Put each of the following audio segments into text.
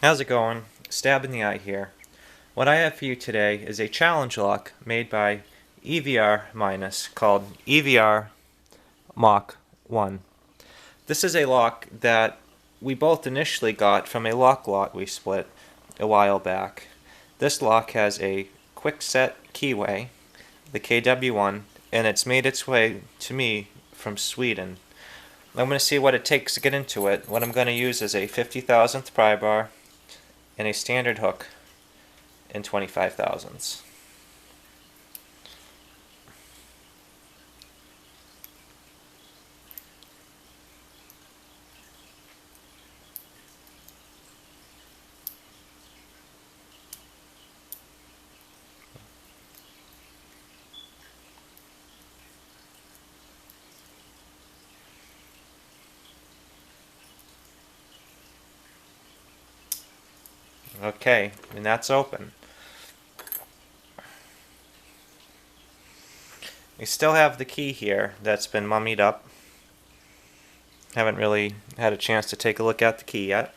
How's it going? Stab in the eye here. What I have for you today is a challenge lock made by EVR Minus called EVR Mach 1. This is a lock that we both initially got from a lock lot we split a while back. This lock has a quick set keyway, the KW1, and it's made its way to me from Sweden. I'm going to see what it takes to get into it. What I'm going to use is a 50,000th pry bar and a standard hook in 25 thousandths. Okay, and that's open. We still have the key here that's been mummied up. Haven't really had a chance to take a look at the key yet.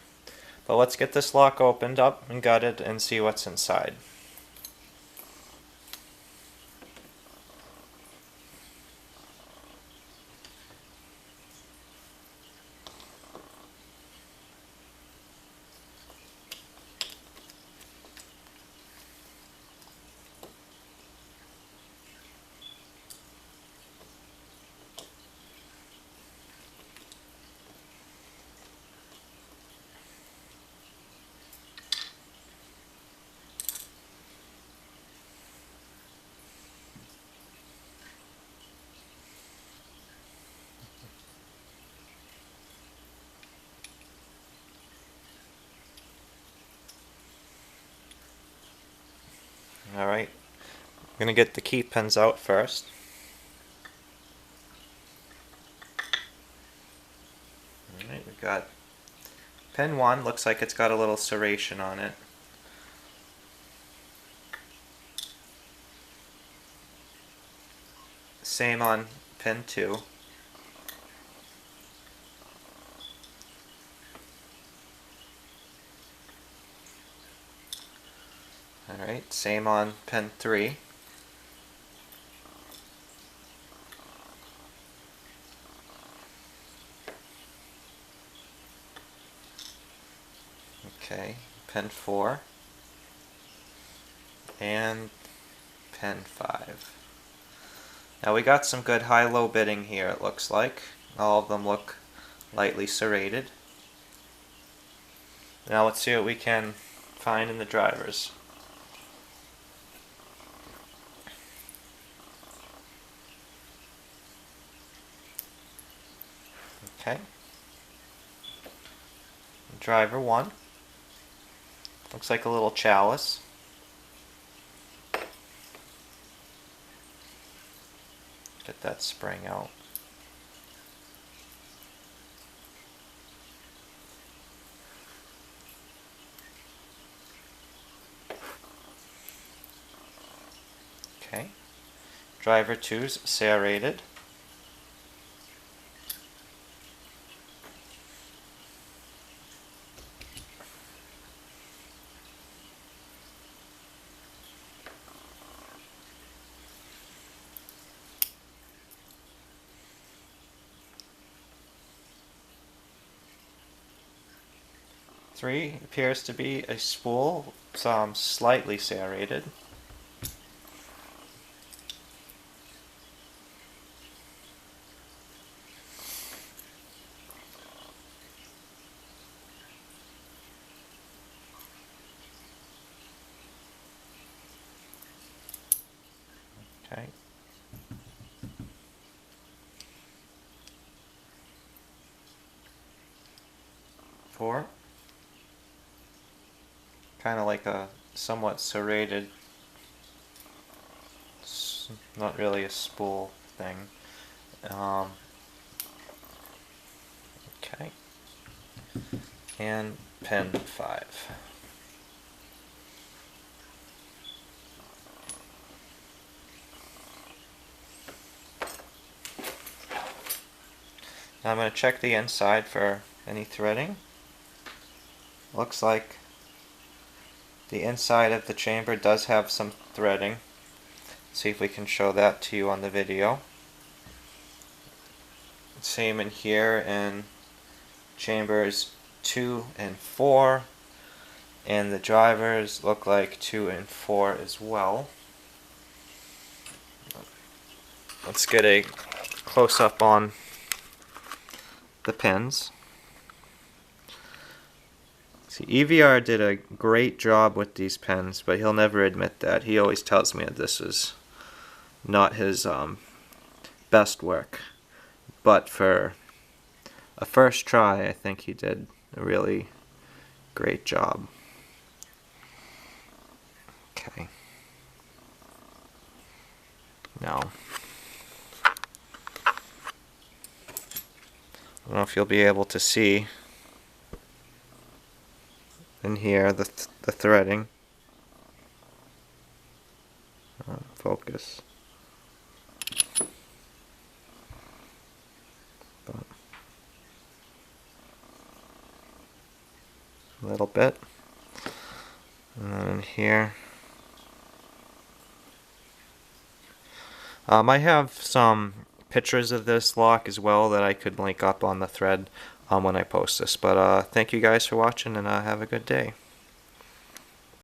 But let's get this lock opened up and gutted and see what's inside. Alright, I'm going to get the key pins out first. Alright, we've got pin 1, looks like it's got a little serration on it. Same on pin 2. Alright, same on pin 3. Okay, pin 4. And pin 5. Now we got some good high-low bitting here, it looks like. All of them look lightly serrated. Now let's see what we can find in the drivers. Okay. Driver 1. Looks like a little chalice. Get that spring out. Okay. Driver 2's serrated. Three appears to be a spool, some slightly serrated. Okay. Four. Kind of like a somewhat serrated, not really a spool thing. Okay. And pin 5. Now I'm going to check the inside for any threading. Looks like The inside of the chamber does have some threading. See if we can show that to you on the video. Same in here in chambers 2 and 4, and the drivers look like 2 and 4 as well. Let's get a close-up on the pins. See, EVR did a great job with these pins, but he'll never admit that. He always tells me that this is not his best work. But for a first try, I think he did a really great job. Okay. Now, I don't know if you'll be able to see in here the threading. Focus. But a little bit. And then in here. I have some pictures of this lock as well that I could link up on the thread when I post this. But thank you guys for watching, and have a good day.